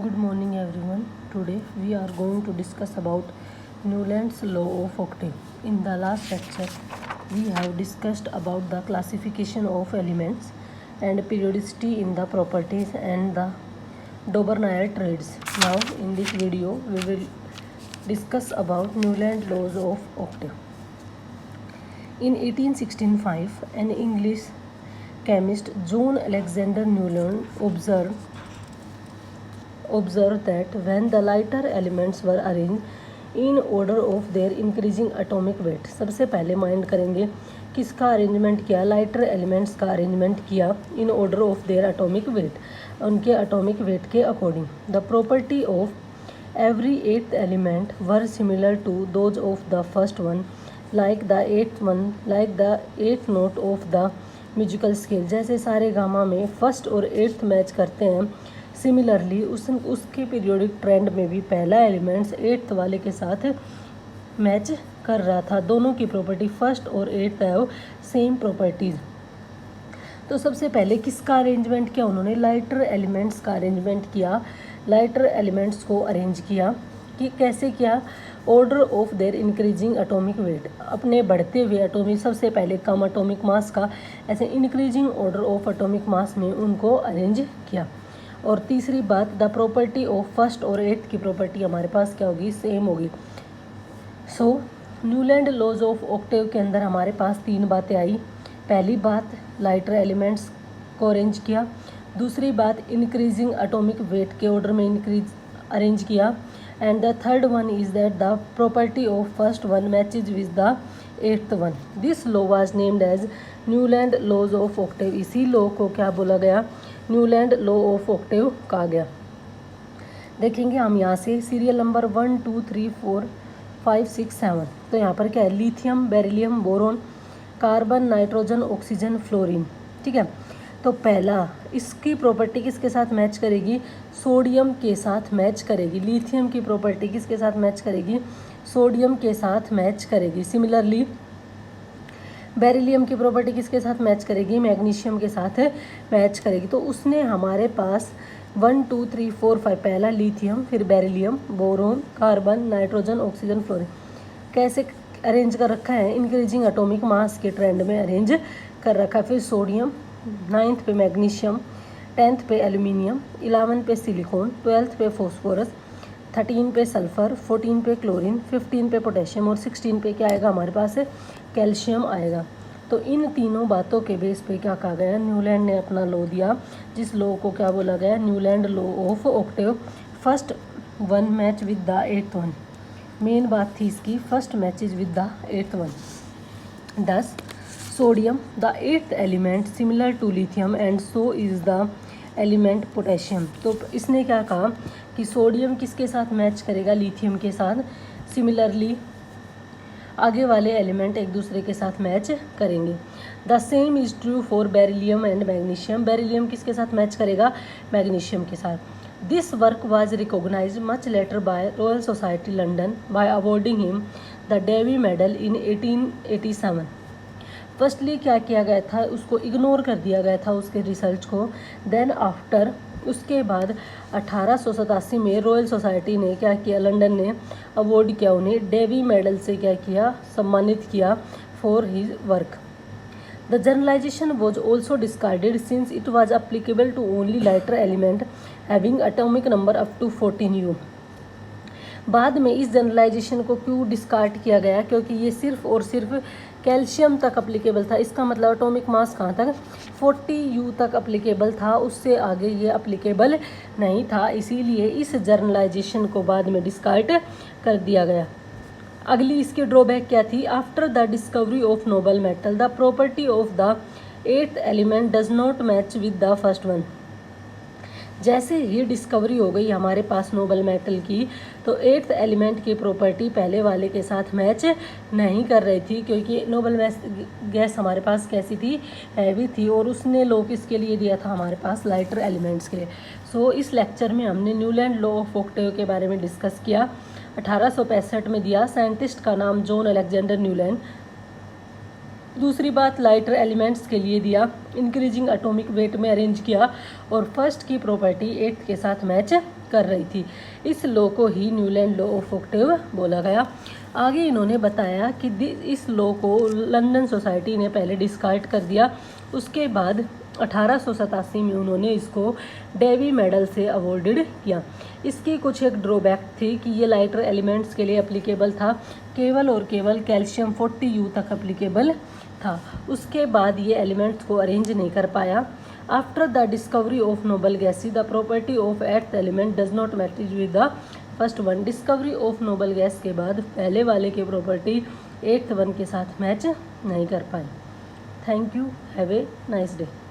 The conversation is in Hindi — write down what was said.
Good morning everyone. Today we are going to discuss about Newland's law of octave. In the last lecture we have discussed about the classification of elements and periodicity in the properties and the Dobrnaya traits. Now in this video we will discuss about Newland laws of octave. In 1865 an English chemist John Alexander Newland observed that when the lighter elements were arranged in order of their increasing atomic weight. सबसे पहले माइंड करेंगे किसका अरेंजमेंट किया, लाइटर एलिमेंट्स का अरेंजमेंट किया in order of their atomic weight, उनके एटॉमिक वेट के according. The property of every eighth element were similar to those of the first one, like the eighth note of the musical scale. जैसे सारे गामा में फर्स्ट और एट्थ मैच करते हैं, सिमिलरली उसके पीरियोडिक ट्रेंड में भी पहला एलिमेंट्स एट्थ वाले के साथ मैच कर रहा था. दोनों की प्रॉपर्टी फर्स्ट और एट्थ है सेम प्रॉपर्टीज़. तो सबसे पहले किसका अरेंजमेंट किया उन्होंने, लाइटर एलिमेंट्स का अरेंजमेंट किया. लाइटर एलिमेंट्स को अरेंज किया कि कैसे किया, order of their increasing atomic wait, अपने बढ़ते हुए एटॉमिक, सबसे पहले कम एटॉमिक मास का ऐसे increasing order of atomic mass में उनको अरेंज किया. और तीसरी बात, द प्रॉपर्टी ऑफ फर्स्ट और एट्थ की प्रॉपर्टी हमारे पास क्या होगी, सेम होगी. सो न्यूलैंड लॉज ऑफ ऑक्टेव के अंदर हमारे पास तीन बातें आई. पहली बात, लाइटर एलिमेंट्स को अरेंज किया. दूसरी बात, इंक्रीजिंग एटॉमिक वेट के ऑर्डर में अरेंज किया. And the third one is that the property of first one matches with the eighth one. This law was named as Newland laws of octave. इसी लॉ को क्या बोला गया, न्यूलैंड लॉ ऑफ ऑक्टेव कहा गया. देखेंगे हम यहाँ से सीरियल नंबर 1 2 3 4 5 6 7. तो यहाँ पर क्या है, lithium, beryllium, boron, carbon, nitrogen, oxygen, fluorine. ठीक है. तो पहला, इसकी प्रॉपर्टी किसके साथ मैच करेगी, सोडियम के साथ मैच करेगी. लिथियम की प्रॉपर्टी किसके साथ मैच करेगी, सोडियम के साथ मैच करेगी. सिमिलरली बेरिलियम की प्रॉपर्टी किसके साथ मैच करेगी, मैग्नीशियम के साथ मैच करेगी. तो उसने हमारे पास 1 2 3 4 5 पहला लिथियम, फिर beryllium, boron, carbon, nitrogen, oxygen, fluorine कैसे अरेंज कर रखा है, इंक्रीजिंग एटॉमिक मास के ट्रेंड में अरेंज कर रखा है. फिर सोडियम, 9th पे मैग्नीशियम, 10th पे एल्यूमिनियम, 11th पे सिलिकॉन, 12th पे फॉस्फोरस, 13 पे सल्फ़र, 14 पे क्लोरीन, 15 पे पोटेशियम और 16 पे क्या आएगा हमारे पास, कैल्शियम आएगा. तो इन तीनों बातों के बेस पे क्या कहा गया, न्यूलैंड ने अपना लॉ दिया, जिस लॉ को क्या बोला गया, Newland law of octave. First one match with the eighth one. मेन बात थी इसकी, first matches with the eighth one. 10 sodium, the eighth element similar to lithium and so is the element potassium. तो इसने क्या कहा कि सोडियम किसके साथ मैच करेगा, लिथियम के साथ. सिमिलरली आगे वाले एलिमेंट एक दूसरे के साथ मैच करेंगे. The same is true for beryllium and magnesium. Beryllium किसके साथ मैच करेगा, मैग्नीशियम के साथ. This work was recognised much later by Royal Society London by awarding him the Davy medal in 1887. Firstly क्या किया गया था, उसको इग्नोर कर दिया गया था उसके रिसर्च को. देन आफ्टर, उसके बाद 1887 में रॉयल सोसाइटी ने क्या किया, लंदन ने अवार्ड किया उन्हें, डेवी मेडल से क्या किया, सम्मानित किया for his work. The generalisation was also discarded since it was applicable to only lighter element having atomic number up to 14U. बाद में इस जनरलाइजेशन को क्यों डिस्कार्ड किया गया, क्योंकि ये सिर्फ और सिर्फ कैल्शियम तक अप्लीकेबल था. इसका मतलब एटॉमिक मास कहाँ तक, 40U तक अप्लीकेबल था, उससे आगे ये अप्लीकेबल नहीं था. इसीलिए इस जर्नलाइजेशन को बाद में डिस्कार्ड कर दिया गया. अगली इसकी ड्रॉबैक क्या थी, after the discovery of noble metal the property of the eighth element does not match with the first one. जैसे ही डिस्कवरी हो गई हमारे पास नोबल मेटल की, तो एट्थ एलिमेंट की प्रॉपर्टी पहले वाले के साथ मैच नहीं कर रही थी, क्योंकि नोबल गैस हमारे पास कैसी थी, हैवी थी. और उसने लॉ किसके लिए दिया था, हमारे पास लाइटर एलिमेंट्स के लिए. सो इस लेक्चर में हमने न्यूलैंड लॉ ऑफ ऑक्टेव के बारे में डिस्कस किया. 1865 में दिया, साइंटिस्ट का नाम जॉन अलेक्जेंडर न्यूलैंड. दूसरी बात, लाइटर एलिमेंट्स के लिए दिया, इंक्रीजिंग एटॉमिक वेट में अरेंज किया. और फर्स्ट की प्रॉपर्टी एट्थ के साथ मैच कर रही थी। इस लॉ को ही न्यूलैंड लॉ ऑफ ऑक्टेव बोला गया। आगे इन्होंने बताया कि इस लॉ को लंदन सोसाइटी ने पहले डिस्कार्ड कर दिया। उसके बाद 1887 में उन्होंने इसको डेवी मेडल से अवॉर्डेड किया। इसकी कुछ एक ड्रॉबैक थी कि ये लाइटर एलिमेंट्स के लिए एप्लीकेबल था, केवल और केवल कैल्शियम 40U तक एप्लीकेबल था। उसके बाद ये एलिमेंट्स को अरेंज नहीं कर पाया। After the discovery of noble gases the property of eighth element does not match with the first one. Discovery of noble gas के बाद पहले वाले के प्रॉपर्टी एट्थ वन के साथ मैच नहीं कर पाए। Thank you, have a nice day.